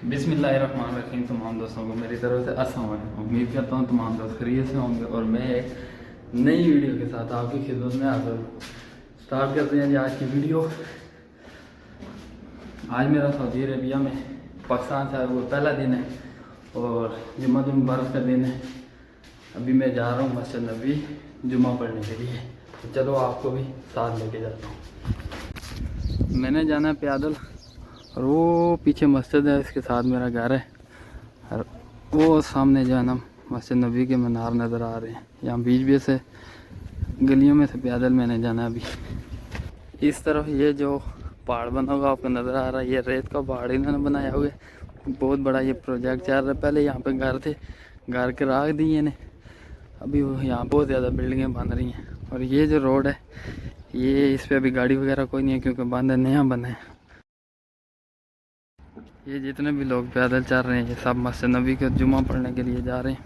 बिस्मिल्लाहिर्रहमानिर्रहीम। तमाम दोस्तों को मेरी तरफ से अस्सलाम वालेकुम। उम्मीद करता हूँ तमाम दोस्त खैरियत से होंगे और मैं एक नई वीडियो के साथ आपकी खिदमत में हाजिर हूँ। स्टार्ट करते हैं जी आज की वीडियो। आज मेरा सऊदी अरबिया में पाकिस्तान से वो पहला दिन है और जुम्मा मुबारक का दिन है। अभी मैं जा रहा हूँ मस्जिद नबी जुम्मा पढ़ने के लिए, तो चलो आपको भी साथ लेके जाता हूँ। मैंने जाना है पैदल और वो पीछे मस्जिद है, इसके साथ मेरा घर है और वो सामने जो है ना मस्जिद नबी के मीनार नज़र आ रहे हैं। यहाँ बीच बीच से गलियों में से पैदल मैंने जाना है। अभी इस तरफ ये जो पहाड़ बना हुआ आपको नज़र आ रहा है, ये रेत का पहाड़ इन्होंने बनाया हुआ है। बहुत बड़ा ये प्रोजेक्ट चल रहा है। पहले यहाँ पे घर थे, घर के राख दिए ने, अभी यहाँ बहुत ज़्यादा बिल्डिंगें बन रही हैं। और ये जो रोड है ये इस पर अभी गाड़ी वगैरह कोई नहीं है क्योंकि बंद नया बना है। ये जितने भी लोग पैदल चल रहे हैं ये सब मस्जिद नबी के जुम्मा पढ़ने के लिए जा रहे हैं।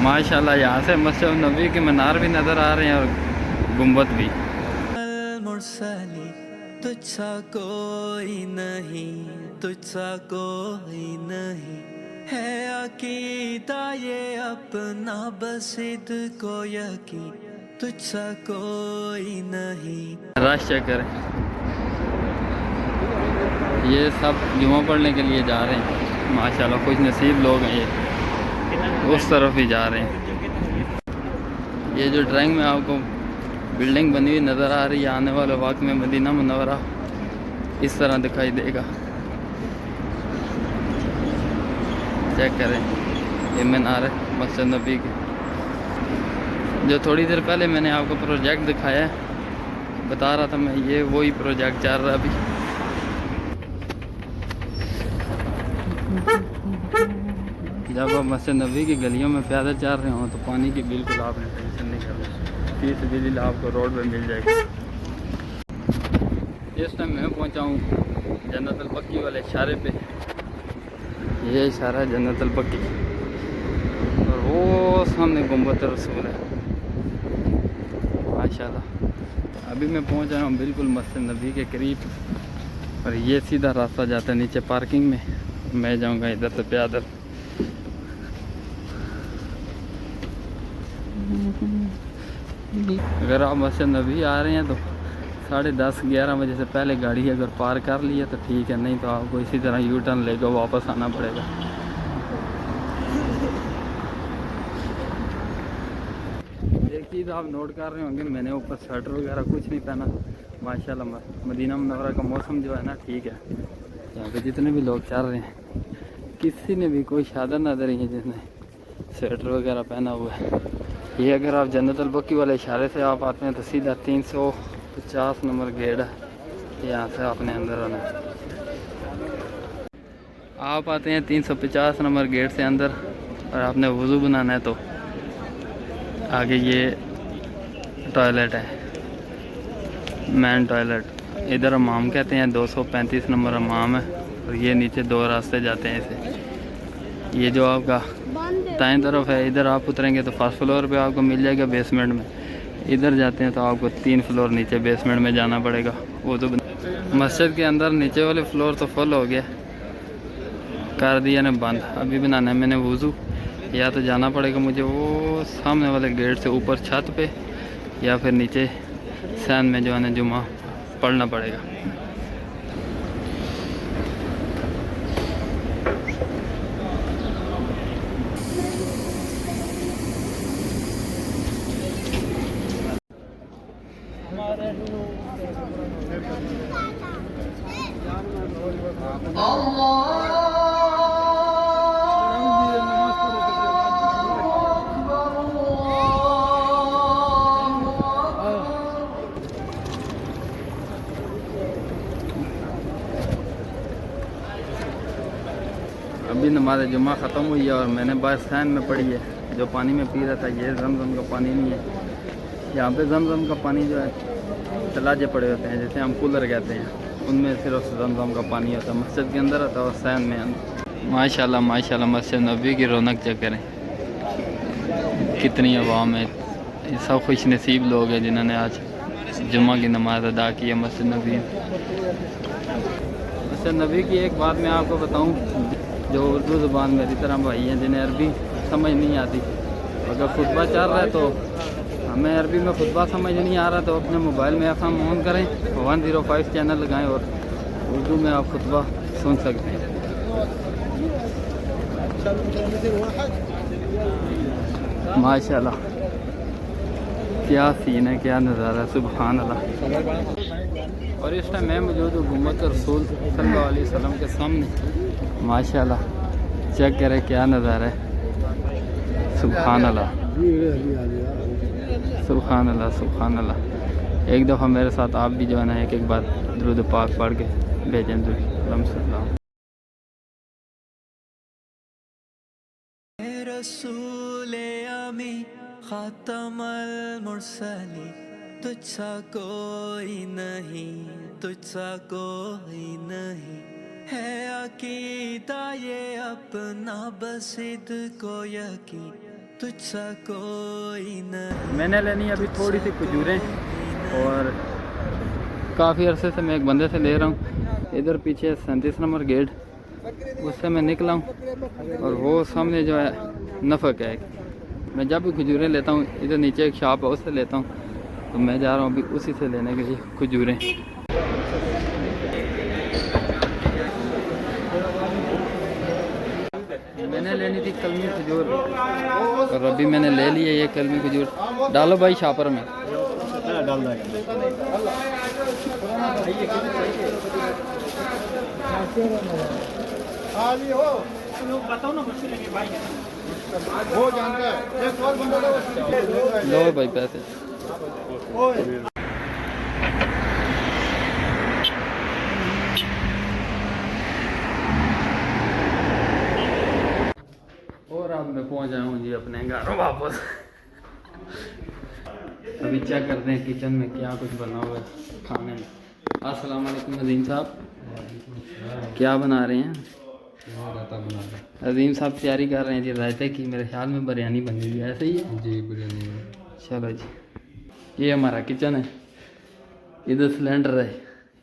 माशाल्लाह यहाँ से मस्जिद नबी के मीनार भी नज़र आ रहे हैं और गुंबद भी। तुझसा कोई नहीं, तुझसा कोई नहीं है अकीदा ये अपना बसिद को यकीन, तुझसा कोई नहीं। रश चेक करें, ये सब जुम्मा पढ़ने के लिए जा रहे हैं। माशाल्लाह कुछ नसीब लोग हैं, ये उस तरफ ही जा रहे हैं। ये जो ड्राइंग में आपको बिल्डिंग बनी हुई नज़र आ रही है, आने वाले वक्त में मदीना मुनव्वरा इस तरह दिखाई देगा। चेक करें, ये मीनार है मस्जिद नबी की। जो थोड़ी देर पहले मैंने आपको प्रोजेक्ट दिखाया है, बता रहा था मैं, ये वही प्रोजेक्ट चल रहा है अभी। जब आप मस्जिद नबी की गलियों में पैदल चल रहे हो तो पानी की बिल्कुल आपने टेंशन नहीं करनी, फीस बिल्कुल आपको रोड पे मिल जाएगी। इस टाइम मैं पहुंचा हूँ जन्नतुल बकी वाले इशारे पे। ये इशारा है जन्नतुल बकी और वो सामने गुंबद रसूल है माशाल्लाह। अभी मैं पहुंच रहा हूँ बिल्कुल मस्जिद नबी के करीब और ये सीधा रास्ता जाता है नीचे पार्किंग में। मैं जाऊँगा इधर से पैदल। अगर आप मस्जिद नबी आ रहे हैं तो 10:30-11 बजे से पहले गाड़ी अगर पार कर लिया तो ठीक है, नहीं तो आपको इसी तरह यू टर्न लेकर वापस आना पड़ेगा। एक चीज़ आप नोट कर रहे होंगे, मैंने ऊपर स्वेटर वगैरह कुछ नहीं पहना। माशाल्लाह मदीना मुनव्वरा का मौसम जो है ना ठीक है। यहाँ पे जितने भी लोग चल रहे हैं किसी ने भी कोई शादर नजर नहीं है जिसने स्वेटर वगैरह पहना हुआ है। ये अगर आप जन्नतुल बकी वाले इशारे से आप आते हैं तो सीधा 350 नंबर गेट है, यहाँ से आपने अंदर आना है। आप आते हैं 350 नंबर गेट से अंदर और आपने वज़ू बनाना है तो आगे ये टॉयलेट है, मैन टॉयलेट। इधर हमाम कहते हैं, 235 नंबर हमाम है और ये नीचे 2 रास्ते जाते हैं इसे। ये जो आपका दाएं तरफ है, इधर आप उतरेंगे तो फर्स्ट फ्लोर पे आपको मिल जाएगा बेसमेंट में। इधर जाते हैं तो आपको 3 फ्लोर नीचे बेसमेंट में जाना पड़ेगा। वो तो मस्जिद के अंदर नीचे वाले फ्लोर तो फुल हो गया, कर दिया ने बंद। अभी बनाना है मैंने वज़ू, या तो जाना पड़ेगा मुझे वो सामने वाले गेट से ऊपर छत पे, या फिर नीचे सैन में जो है ना जुम्मा पढ़ना पड़ेगा। अभी नमाज जुम्मा ख़त्म हुई है और मैंने बाहर सैन में पड़ी है। जो पानी में पी रहा था ये जमजम का पानी नहीं है। यहाँ पे जमजम का पानी जो है तलाजे पड़े होते हैं, जैसे हम कूलर कहते हैं, उनमें सिर्फ जमजम का पानी होता है। मस्जिद के अंदर होता है और सैन में माशाल्लाह माशाल्लाह, मस्जिद नबी की रौनक चेक करें, कितनी आवाम है। ये सब खुश नसीब लोग हैं जिन्होंने आज जुम्मा की नमाज़ अदा की है मस्जिद नबी। मस्जिद नबी की एक बात मैं आपको बताऊं, जो उर्दू ज़ुबान मेरी तरह भाई हैं जिन्हें अरबी समझ नहीं आती, अगर खुतबा चल रहा है तो हमें अरबी में खुतबा समझ नहीं आ रहा तो अपने मोबाइल में FM ऑन करें, 105 चैनल लगाएं और उर्दू में आप खुतबा सुन सकते हैं। माशाल्लाह क्या सीन है, क्या नज़ारा है, सुभान अल्लाह। और इस टाइम मैं मौजूद हूँ गुम्बद रसूल सल्लल्लाहु अलैहि वसल्लम के सामने। माशाल्लाह चेक करें क्या नज़ारा है, सुभान अल्लाह सुभान अल्लाह सुभान अल्लाह। एक दफ़ा मेरे साथ आप भी जो है ना एक बार दुरूद पाक पढ़ के भेजें। रसूले अमी खातमल मुरसली, तुझसा कोई नहीं, तुझसा कोई नहीं है अकीदा ये अपना बसिद को यकीन, तुझसा कोई नहीं। मैंने लेनी अभी थोड़ी सी खजूरें और काफ़ी अरसे से मैं एक बंदे से ले रहा हूँ। इधर पीछे 37 नंबर गेट, उससे मैं निकला हूँ और वो सामने जो है नफ़क है। मैं जब भी खजूरें लेता हूँ इधर नीचे एक शॉप है उससे लेता हूँ, तो मैं जा रहा हूँ अभी उसी से लेने के लिए खजूरें। मैंने लेनी थी कलमी खजूर और अभी मैंने ले ली है ये कलमी खजूर। डालो भाई शॉपर में, डाल दो। लो भाई पैसे। और अब मैं पहुंच आया हूँ जी अपने घर वापस। अभी चेक करते हैं किचन में क्या कुछ बना हुआ है खाने में। अस्सलाम वालेकुम अजीम साहब, क्या बना रहे हैं? अजीम साहब तैयारी कर रहे हैं जी रायते की। मेरे ख्याल में बिरयानी बन गई है, ऐसे ही है जी? बिरयानी। चलो जी, ये हमारा किचन है, इधर सिलेंडर है,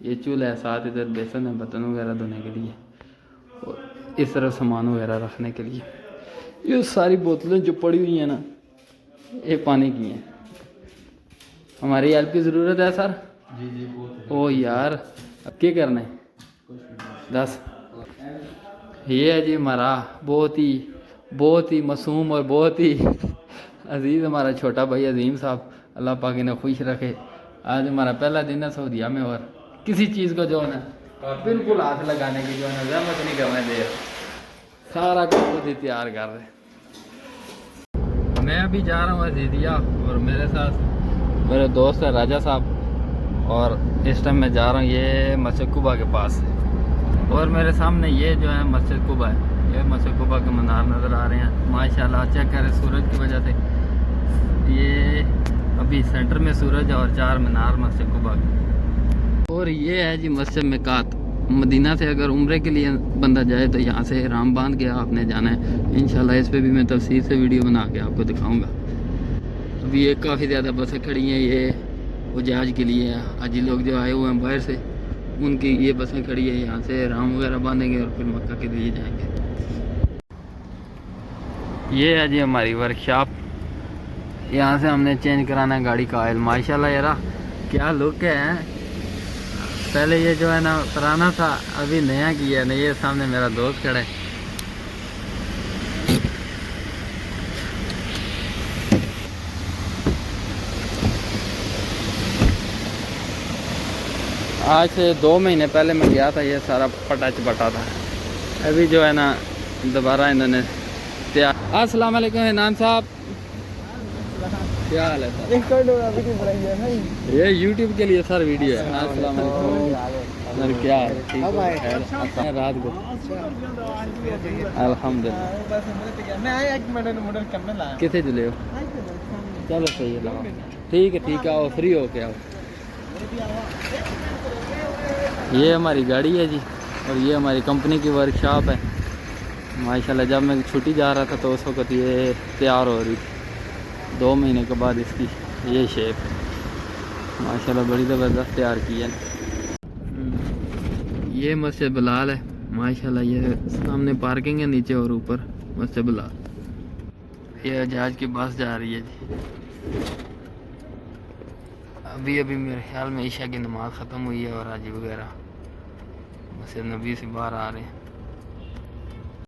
ये चूल्हा है, साथ इधर बेसन है बर्तन वगैरह धोने के लिए और इस तरफ सामान वगैरह रखने के लिए। ये सारी बोतलें जो पड़ी हुई हैं ना ये पानी की हैं। हमारी हेल्प की ज़रूरत है सर? जी जी। ओ यार अब क्या करना है 10। ये है जी हमारा बहुत ही मासूम और बहुत ही अजीज़ हमारा छोटा भाई अजीम साहब, अल्लाह पाक इन्हें खुश रखे। आज हमारा पहला दिन है सऊदीया में और किसी चीज़ को जो है ना बिल्कुल हाथ लगाने की जो है ना जहमत नहीं करने दे, सारा कुछ खुद ही तैयार कर रहे। मैं अभी जा रहा हूँ अजीदिया और मेरे साथ मेरे दोस्त है राजा साहब, और इस टाइम मैं जा रहा हूँ ये मस्जिद कुबा के पास है। और मेरे सामने ये जो है मस्जिद कुबा है, ये मस्जिद कुबा के मीनार नज़र आ रहे हैं माशाल्लाह। चेक करें सूरज की वजह से ये अभी सेंटर में सूरज है और 4 मीनार मस्जिद कुबा के। और ये है जी मस्जिद मिकात। मदीना से अगर उम्रे के लिए बंदा जाए तो यहाँ से राम बांध के आपने जाना है। इंशाल्लाह इस पे भी मैं तफसील से वीडियो बना के आपको दिखाऊंगा। अभी ये काफ़ी ज़्यादा बसें खड़ी हैं, ये उजाज के लिए हाजी लोग जो आए हुए हैं बाहर से, उनकी ये बसें खड़ी है। यहाँ से राम वगैरह बांधेंगे और फिर मक्का के लिए जाएंगे। ये है जी हमारी वर्कशॉप, यहाँ से हमने चेंज कराना है गाड़ी का ऑयल। माशाल्लाह यार क्या लुक है। पहले ये जो है ना पुराना था, अभी नया किया है। ये सामने मेरा दोस्त खड़ा है। आज से 2 महीने पहले मैं गया था, ये सारा फटा चपटा था। अभी जो है ना दोबारा इन्होंने तैयार। अस्सलाम वालेकुम इनाम साहब, क्या हाल है सर? ये YouTube के लिए सर वीडियो है। अस्सलाम वालेकुम सर, क्या है? ठीक है रात को अल्हम्दुलिल्लाह। कितने जुले हो? चलो सही है, ठीक है आओ, फ्री हो के आओ। ये हमारी गाड़ी है जी और ये हमारी कंपनी की वर्कशॉप है। माशाल्लाह जब मैं छुट्टी जा रहा था तो उस वक्त ये तैयार हो रही थी। 2 महीने के बाद इसकी ये शेप है। माशाल्लाह बड़ी ज़बरदस्त तैयार की है। ये मस्जिद बिलाल है। माशाल्लाह ये सामने पार्किंग है नीचे और ऊपर मस्जिद बिलाल। ये जहाज की बस जा रही है जी। अभी मेरे ख्याल में ईशा की नमाज़ ख़त्म हुई है और हाजी वगैरह मस्जिद नबी से बाहर आ रहे हैं।